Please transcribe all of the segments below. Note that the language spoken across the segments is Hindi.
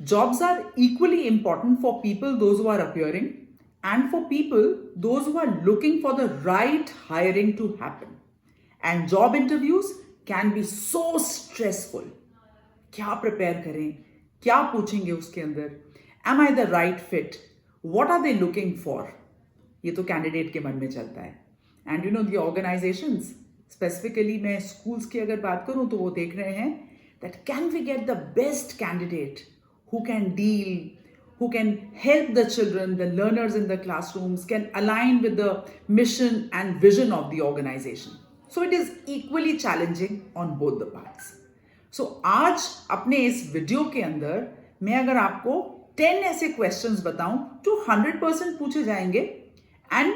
Jobs are equally important for people, those who are appearing, and for people, those who are looking for the right hiring to happen. And job interviews can be so stressful. क्या प्रिपेयर करें, क्या पूछेंगे उसके अंदर, am I the right fit, what are they looking for, ये तो कैंडिडेट के मन में चलता है. And you know the organisations, specifically मैं स्कूल्स की अगर बात करूं तो वो देख रहे हैं that can we get the best candidate who can deal, who can help the children, the learners in the classrooms, can align with the mission and vision of the organization. So it is equally challenging on both the parts. So आज अपने इस वीडियो के अंदर मैं अगर आपको 10 ऐसे क्वेश्चंस बताऊं जो 100% पूछे जाएंगे and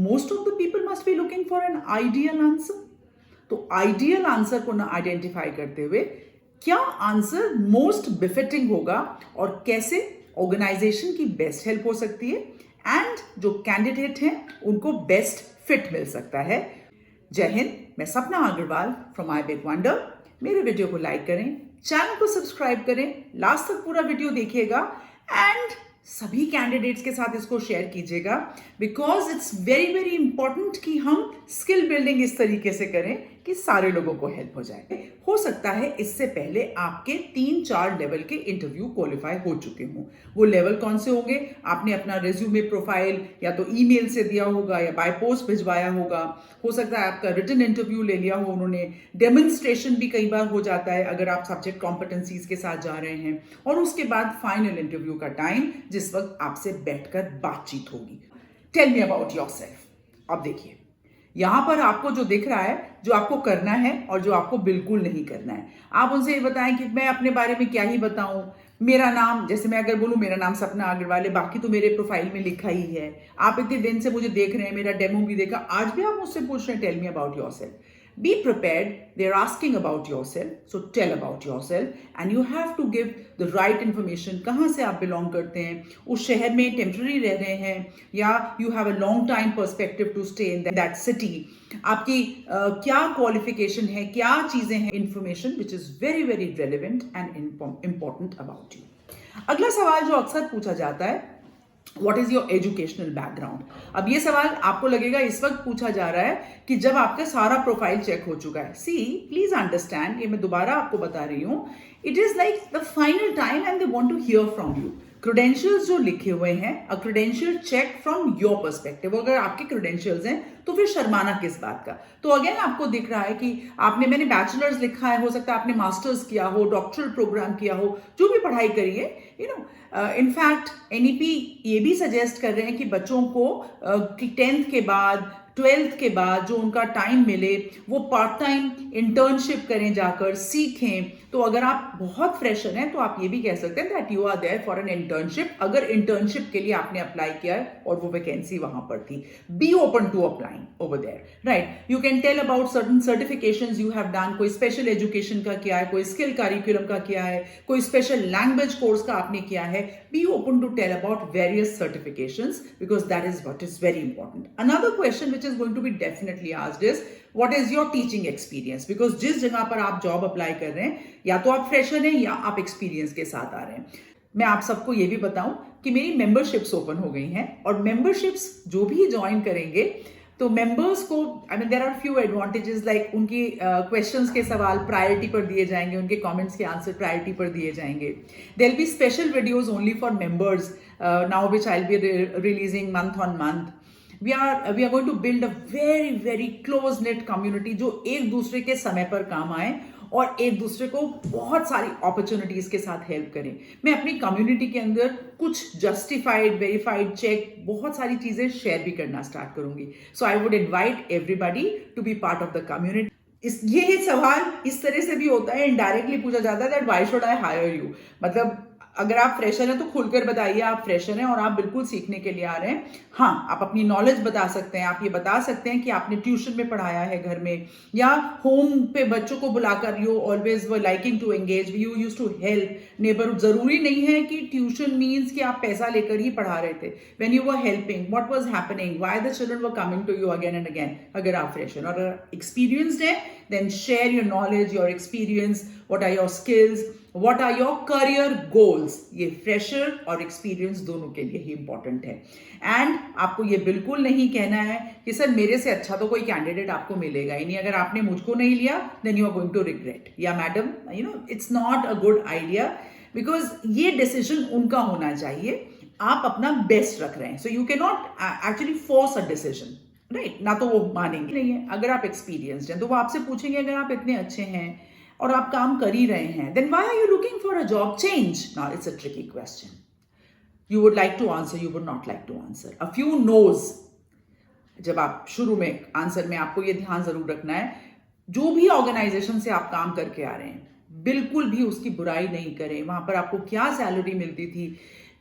most of the people must be looking for an ideal answer. तो आइडियल आंसर को ना आइडेंटिफाई करते हुए क्या आंसर मोस्ट बिफिटिंग होगा और कैसे ऑर्गेनाइजेशन की बेस्ट हेल्प हो सकती है एंड जो कैंडिडेट हैं उनको बेस्ट फिट मिल सकता है. जय हिंद, मैं Sapna Agarwal from I big wonder. मेरे वीडियो को लाइक करें, चैनल को सब्सक्राइब करें, लास्ट तक पूरा वीडियो देखिएगा एंड सभी कैंडिडेट्स के साथ इसको शेयर कीजिएगा because it's very very important कि हम स्किल बिल्डिंग इस तरीके से करें कि सारे लोगों को हेल्प हो जाए. हो सकता है इससे पहले आपके 3-4 लेवल के इंटरव्यू क्वालिफाई हो चुके हों. वो लेवल कौन से होंगे? आपने अपना रिज्यूमे प्रोफाइल या तो ईमेल से दिया होगा या बाय पोस्ट भिजवाया होगा. हो सकता है आपका रिटन इंटरव्यू ले लिया हो उन्होंने. डेमोन्स्ट्रेशन भी कई बार हो जाता है अगर आप सब्जेक्ट कॉम्पिटेंसीज के साथ जा रहे हैं. और उसके बाद फाइनल इंटरव्यू का टाइम जिस वक्त आपसे बैठकर बातचीत होगी. Tell me about yourself. अब देखिए, यहां पर आपको जो दिख रहा है, जो आपको करना है और जो आपको बिल्कुल नहीं करना है. आप उनसे ये बताएं कि मैं अपने बारे में क्या ही बताऊं. मेरा नाम, जैसे मैं अगर बोलूं मेरा नाम सपना अग्रवाल है, बाकी तो मेरे प्रोफाइल में लिखा ही है. आप इतने दिन से मुझे देख रहे हैं, मेरा डेमो भी देखा, आज भी आप मुझसे पूछ रहे हैं tell me about yourself. Be prepared. They're asking about yourself, so tell about yourself, and you have to give the right information. कहाँ से आप belong करते हैं, उस शहर में temporary रह रहे हैं या you have a long time perspective to stay in that city. आपकी क्या qualification है, क्या चीज़ें हैं, information which is very very relevant and important about you. अगला सवाल जो अक्सर पूछा जाता है, What is your educational background? अब ये सवाल आपको लगेगा इस वक्त पूछा जा रहा है कि जब आपका सारा प्रोफाइल चेक हो चुका है. सी प्लीज अंडरस्टैंड, ये मैं दोबारा आपको बता रही हूँ, it is like the final time and they want to hear from you. Credentials जो लिखे हुए हैं, a credential check from your perspective. अगर आपके क्रेडेंशियल्स हैं तो फिर शर्माना किस बात का. तो अगेन आपको दिख रहा है कि मैंने बैचलर्स लिखा है, हो सकता है आपने मास्टर्स किया हो, डॉक्टरल प्रोग्राम किया हो, जो भी पढ़ाई करी है. यू नो, इनफैक्ट एनईपी ये भी सजेस्ट कर रहे हैं कि बच्चों को 10th के बाद 12th के बाद जो उनका टाइम मिले वो पार्ट टाइम इंटर्नशिप करें, जाकर सीखें. तो अगर आप बहुत फ्रेशर हैं तो आप ये भी कह सकते हैं that you are there for an internship, अगर इंटर्नशिप के लिए आपने अप्लाई किया है और वो वैकेंसी वहां पर थी. Be open to applying over there, right. You can tell about certain certifications you have done. कोई स्पेशल एजुकेशन का किया है, कोई स्किल करिकुलम का किया है, कोई स्पेशल लैंग्वेज कोर्स का आपने किया है. Be open to tell about various certifications because that is what is very important. Another question which is going to be definitely asked is what is your teaching experience, because जिस जगह पर आप जॉब अप्लाई कर रहे हैं या तो आप फ्रेशर हैं या आप एक्सपीरियंस के साथ आ रहे हैं. मैं आप सबको ये भी बताऊं कि मेरी मेंबरशिप्स ओपन हो गई हैं और मेंबरशिप्स जो भी ज्वाइन करेंगे तो मेंबर्स को there are few advantages, like उनकी क्वेश्चंस के सवाल प्रायोरिटी पर दिए जाएंगे, उनके कमेंट्स के आंसर प्रायोरिटी पर दिए जाएंगे. There will be special videos only for members now which I will be releasing month on month. We are going to build a very very close knit community जो एक दूसरे के समय पर काम आए और एक दूसरे को बहुत सारी अपॉर्चुनिटीज के साथ हेल्प करें. मैं अपनी कम्युनिटी के अंदर कुछ जस्टिफाइड, वेरीफाइड, चेक, बहुत सारी चीजें शेयर भी करना स्टार्ट करूंगी. So I would invite everybody to be part of the community. ये सवाल इस तरह से भी होता है, इनडायरेक्टली पूछा जाता है that why should I hire you. मतलब अगर आप फ्रेशर हैं तो खुलकर बताइए आप फ्रेशर हैं और आप बिल्कुल सीखने के लिए आ रहे हैं. हाँ, आप अपनी नॉलेज बता सकते हैं. आप ये बता सकते हैं कि आपने ट्यूशन में पढ़ाया है घर में या होम पे बच्चों को बुलाकर you always were liking to engage, you use to help neighbourhood. जरूरी नहीं है कि ट्यूशन मीन्स कि आप पैसा लेकर ही पढ़ा रहे थे. When you were helping, what was happening, why the children were coming to you again and again. अगर आप फ्रेशर और एक्सपीरियंस्ड हैं then share your knowledge, your experience, what are your skills. What are your career goals, ये फ्रेशर और एक्सपीरियंस दोनों के लिए ही इंपॉर्टेंट है। एंड आपको ये बिल्कुल नहीं कहना है कि सर मेरे से अच्छा तो कोई कैंडिडेट आपको मिलेगा ही नहीं, अगर आपने मुझको नहीं लिया then you are going to regret, या madam you know it's not a good idea, because ये डिसीजन उनका होना चाहिए, आप अपना बेस्ट रख रहे हैं, so you can not actually force a decision, right? ना तो वो मानेंगे नहीं है। अगर आप एक्सपीरियंस्ड हैं तो वो आपसे पूछेंगे अगर आप इतने अच्छे हैं और आप काम कर ही रहे हैं, then why are you looking for a job change? Now it's a tricky question, you would like to answer, you would not like to answer, a few knows. जब आप शुरू में आंसर में आपको ये ध्यान जरूर रखना है, जो भी ऑर्गेनाइजेशन से आप काम करके आ रहे हैं बिल्कुल भी उसकी बुराई नहीं करें। वहां पर आपको क्या सैलरी मिलती थी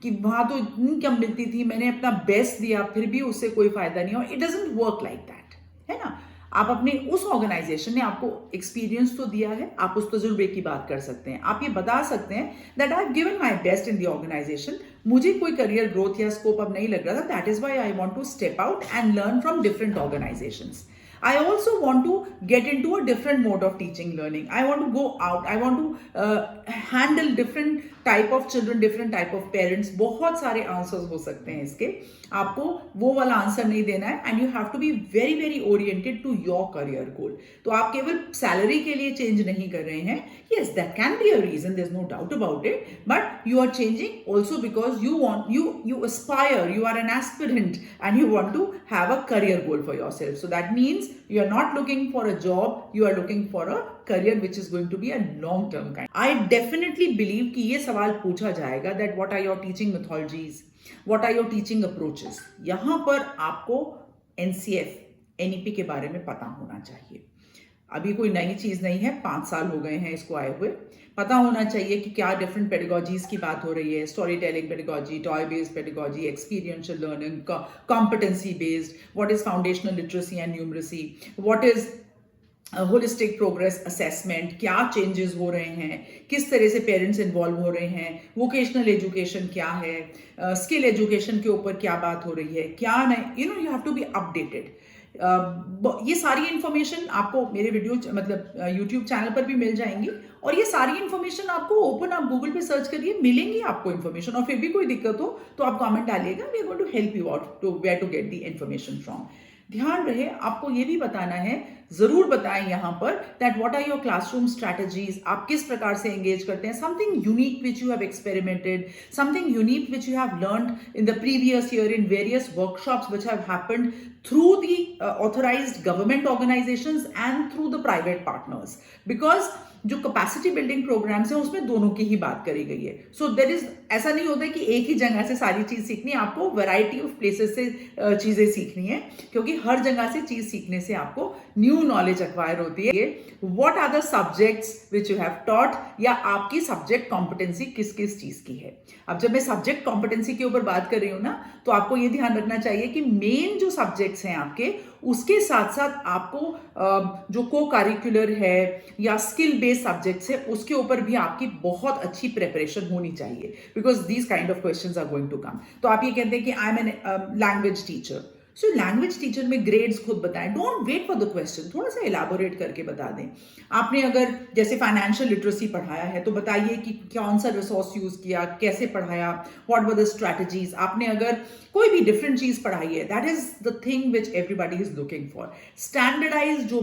कि वहां तो इतनी कम मिलती थी, मैंने अपना बेस्ट दिया फिर भी उससे कोई फायदा नहीं हो, it doesn't work like that, है ना? आप अपने उस ऑर्गेनाइजेशन ने आपको एक्सपीरियंस तो दिया है, आप उस तजुर्बे की बात कर सकते हैं, आप ये बता सकते हैं that I have given my best in the organisation, मुझे कोई करियर ग्रोथ या स्कोप अब नहीं लग रहा था, that is why I want to step out and learn from different organisations. I also want to get into a different mode of teaching learning. I want to go out. I want to handle different type of children, different type of parents. बहुत सारे आंसर्स हो सकते हैं इसके, आपको वो वाला आंसर नहीं देना है, and you have to be very very oriented to your career goal. तो आप केवल सैलरी के लिए चेंज नहीं कर रहे हैं, yes that can be a reason, there's no doubt about it, but you are changing also because you aspire, you are an aspirant and you want to have a career goal for yourself. So that means you are not looking for a job, you are looking for a career which is going to be a long term kind. I definitely believe कि ये सवाल पूछा जाएगा that what are your teaching methodologies, what are your teaching approaches. यहां पर आपको NCF NEP के बारे में पता होना चाहिए. अभी कोई नई चीज नहीं है, 5 साल हो गए हैं इसको आए हुए. पता होना चाहिए कि क्या डिफरेंट पेडागोजीज की बात हो रही है, story telling pedagogy, toy based pedagogy, experiential learning, competency based, what is foundational literacy and numeracy, what is holistic progress assessment, क्या चेंजेस हो रहे हैं, किस तरह से पेरेंट्स इन्वॉल्व हो रहे हैं, वोकेशनल एजुकेशन क्या है, स्किल एजुकेशन के ऊपर क्या बात हो रही है, क्या नहीं, you know you have to be updated. ये सारी इंफॉर्मेशन आपको मेरे वीडियो मतलब यूट्यूब चैनल पर भी मिल जाएंगी, और ये सारी इंफॉर्मेशन आपको ओपन, आप गूगल पे सर्च करिए, मिलेंगी आपको इंफॉर्मेशन. और फिर भी कोई दिक्कत हो तो आप कमेंट डालिएगा, we are going to help you out to where to get the information from. ध्यान रहे आपको ये भी बताना है, जरूर बताएं यहां पर that what are your classroom strategies, आप किस प्रकार से एंगेज करते हैं, something unique which you have experimented, something unique which you have learned in the previous year in various workshops which have happened through the authorized government organizations and through the private partners, because जो कैपेसिटी बिल्डिंग प्रोग्राम्स हैं उसमें दोनों की ही बात करी गई है. सो देयर इज, ऐसा नहीं होता है कि एक ही जगह से सारी चीज सीखनी है, आपको वैरायटी ऑफ प्लेसेस से चीजें सीखनी है, क्योंकि हर जगह से चीज सीखने से आपको न्यू नॉलेज एक्वायर होती है. What are the subjects which you have taught, या आपकी सब्जेक्ट कॉम्पिटेंसी किस किस चीज की है. अब जब मैं सब्जेक्ट कॉम्पिटेंसी के ऊपर बात कर रही हूं ना, तो आपको ये ध्यान रखना चाहिए कि मेन जो सब्जेक्ट्स हैं आपके, उसके साथ साथ आपको जो को करिकुलर है या स्किल बेस्ड सब्जेक्ट्स है उसके ऊपर भी आपकी बहुत अच्छी प्रिपरेशन होनी चाहिए, because these kind of questions are going to come. तो आप ये कहते हैं कि I am an language teacher, so language teacher में ग्रेड्स खुद बताएं, don't wait for the question, थोड़ा सा एलाबोरेट करके बता दें. आपने अगर जैसे फाइनेंशियल लिटरेसी पढ़ाया है तो बताइए कि कौन सा रिसोर्स यूज किया, कैसे पढ़ाया, व्हाट वर द स्ट्रैटेजीज. आपने अगर कोई भी डिफरेंट चीज पढ़ाई है, that is the thing which everybody is looking for. Standardise जो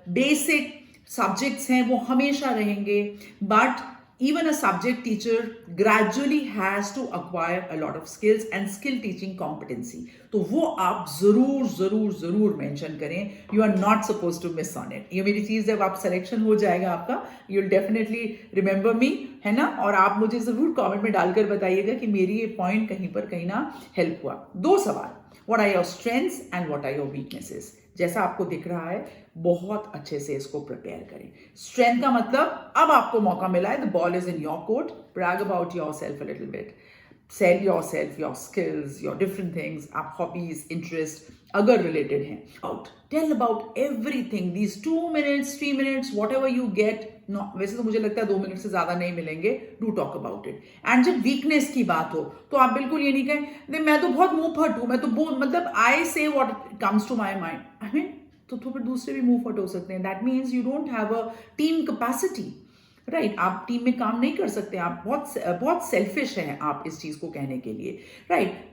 बेसिक सब्जेक्ट्स हैं वो हमेशा रहेंगे, but even a subject teacher gradually has to acquire a lot of skills and skill teaching competency. तो वो आप जरूर जरूर जरूर मेंशन करें. You are not supposed to miss on it. ये मेरी चीज जब आप सिलेक्शन हो जाएगा आपका, you'll definitely remember me, है ना? और आप मुझे जरूर कमेंट में डालकर बताइएगा कि मेरी ये पॉइंट कहीं पर कहीं ना हेल्प हुआ. 2 सवाल, what are your strengths and what are your weaknesses. जैसा आपको दिख रहा है, बहुत अच्छे से इसको प्रिपेयर करें. स्ट्रेंथ का मतलब अब आपको मौका मिला है, the ball is in your court, brag about yourself a little bit, sell yourself, your skills, your different things, आप हॉबीज, इंटरेस्ट अगर रिलेटेड हैं, out tell about everything. These 2 minutes 3 minutes whatever you get, वैसे तो मुझे लगता है 2 मिनट से ज्यादा नहीं मिलेंगे, do talk about it. And जब वीकनेस की बात हो तो आप बिल्कुल ये नहीं कहें मैं तो बहुत मुंह फट हूं, मैं तो मतलब I say what comes to my mind. I mean तो फिर दूसरे भी मुंह फट हो सकते हैं. That means you don't have a team capacity, right आप टीम में काम नहीं कर सकते, आप बहुत बहुत सेल्फिश हैं आप इस चीज को कहने के लिए, राइट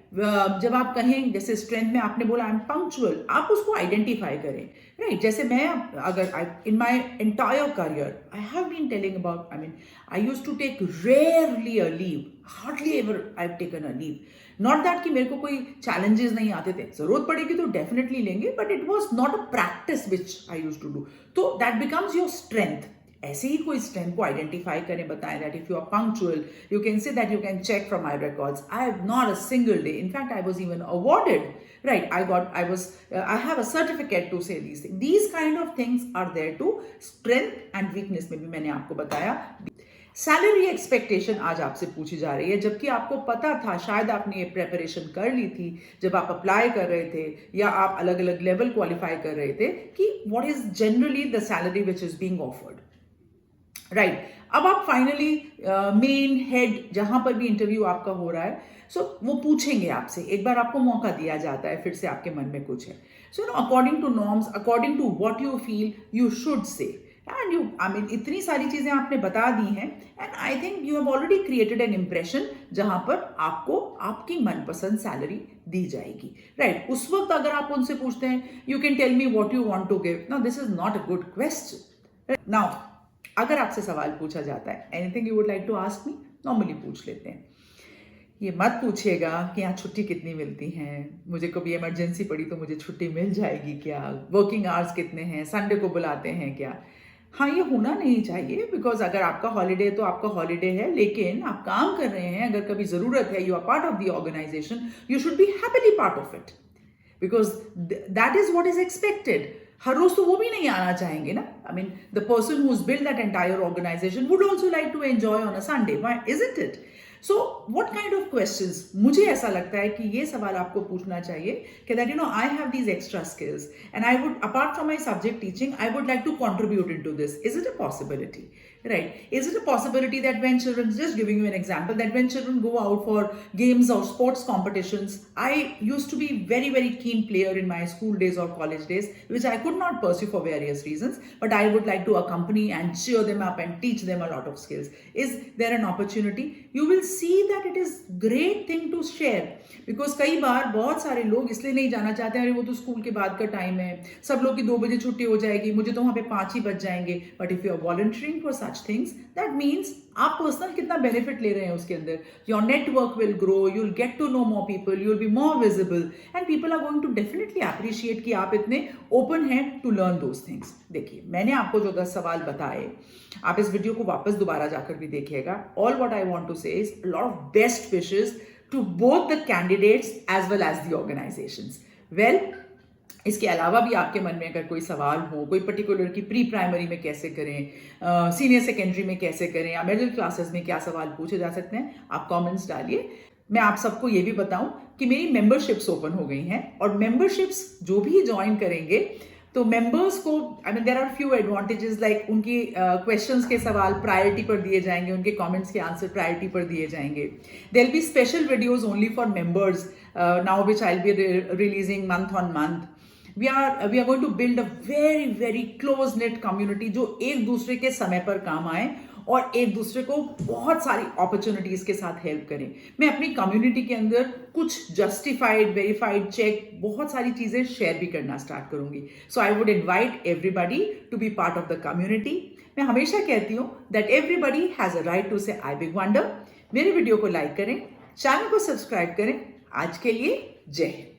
जब आप कहें जैसे स्ट्रेंथ में आपने बोला आई एम पंक्चुअल, आप उसको आइडेंटिफाई करें, राइट जैसे मैं अगर in my entire career I have been telling about, I mean I used to take rarely a leave, hardly ever I have taken a leave, not that कि मेरे को कोई चैलेंजेस नहीं आते थे, जरूरत पड़ेगी तो डेफिनेटली लेंगे, but it was not a practice which I use to do, तो दैट बिकम्स योर स्ट्रेंथ। ऐसे ही कोई स्ट्रेंथ को आइडेंटिफाई करें, बताएं that if you are punctual you can say that you can check from my records I have not a single day, in fact I was even awarded, right, I have a certificate to say these things, these kind of things are there to strength and weakness में भी मैंने आपको बताया। सैलरी एक्सपेक्टेशन आज आपसे पूछी जा रही है, जबकि आपको पता था, शायद आपने ये प्रेपरेशन कर ली थी जब आप अप्लाई कर रहे थे या आप अलग अलग लेवल क्वालिफाई कर रहे थे, कि what is generally the salary which is being offered, right. अब आप फाइनली मेन हेड जहां पर भी इंटरव्यू आपका हो रहा है, सो वो पूछेंगे आपसे, एक बार आपको मौका दिया जाता है, फिर से आपके मन में कुछ है, so according to norms, according to what you feel you should say, and you I mean इतनी सारी चीजें आपने बता दी हैं, and I think you have already created an impression जहां पर आपको आपकी मनपसंद सैलरी दी जाएगी, राइट। उस वक्त अगर आप उनसे पूछते हैं you can tell me what you want to give, now this is not a good question. Now अगर आपसे सवाल पूछा जाता है anything you would like to ask me, normally पूछ लेते हैं, ये मत पूछिएगा कि यहाँ छुट्टी कितनी मिलती हैं, मुझे कभी इमरजेंसी पड़ी तो मुझे छुट्टी मिल जाएगी क्या, वर्किंग आवर्स कितने हैं, संडे को बुलाते हैं क्या। हाँ, ये होना नहीं चाहिए, बिकॉज अगर आपका हॉलीडे तो आपका हॉलीडे है, लेकिन आप काम कर रहे हैं, अगर कभी जरूरत है, you are part of the organisation, you should be happily part of it, because that is what is expected. हर रोज तो वो भी नहीं आना चाहेंगे ना, I mean the person who is build that entire organisation would also like to enjoy on a Sunday, why isn't it? So what kind of questions, मुझे ऐसा लगता है कि ये सवाल आपको पूछना चाहिए कि that you know I have these extra skills and I would apart from my subject teaching I would like to contribute into this. Is it a possibility? Right? Is it a possibility that when children, just giving you an example, that when children go out for games or sports competitions, I used to be very, very keen player in my school days or college days, which I could not pursue for various reasons, but I would like to accompany and cheer them up and teach them a lot of skills. Is there an opportunity? You will see that it is great thing to share, because कई बार बहुत सारे लोग इसलिए नहीं जाना चाहते हैं, अरे वो तो स्कूल के बाद का टाइम है, सब लोग की 2 बजे छुट्टी हो जाएगी, मुझे तो वहां पे 5 ही बज जाएंगे। But if you are volunteering for such things, that means आप पर्सनल कितना बेनिफिट ले रहे हैं उसके अंदर, your network will grow, you will get to know more people, you will be more visible, and people are going to definitely appreciate कि आप इतने ओपन हैं टू लर्न दोज थिंग्स। देखिए, मैंने आपको जो 10 सवाल बताए, आप इस वीडियो को वापस दोबारा जाकर भी देखिएगा। All what I want to say is a lot of best wishes to both the candidates as well as the organizations. Well, इसके अलावा भी आपके मन में अगर कोई सवाल हो, कोई पर्टिकुलर की प्री प्राइमरी में कैसे करें, सीनियर सेकेंडरी में कैसे करें, या मिडिल क्लासेस में क्या सवाल पूछे जा सकते हैं, आप कमेंट्स डालिए। मैं आप सबको ये भी बताऊं कि मेरी मेंबरशिप्स ओपन हो गई हैं, और मेंबरशिप्स जो भी ज्वाइन करेंगे तो मेंबर्स को, I mean there are few advantages, like उनकी क्वेश्चंस के सवाल प्रायोरिटी पर दिए जाएंगे, उनके कमेंट्स के आंसर प्रायोरिटी पर दिए जाएंगे। There will be special videos only for members now which I will be releasing month on month. We are going to build a very very close knit community, जो एक दूसरे के समय पर काम आए और एक दूसरे को बहुत सारी अपॉर्चुनिटीज के साथ हेल्प करें। मैं अपनी कम्युनिटी के अंदर कुछ जस्टिफाइड, वेरीफाइड, चेक, बहुत सारी चीजें शेयर भी करना स्टार्ट करूंगी। So I would invite everybody to be part of the community. मैं हमेशा कहती हूँ that everybody has a right to say I big wonder. मेरे वीडियो को लाइक करें, चैनल को सब्सक्राइब करें। आज के लिए जय हिंद।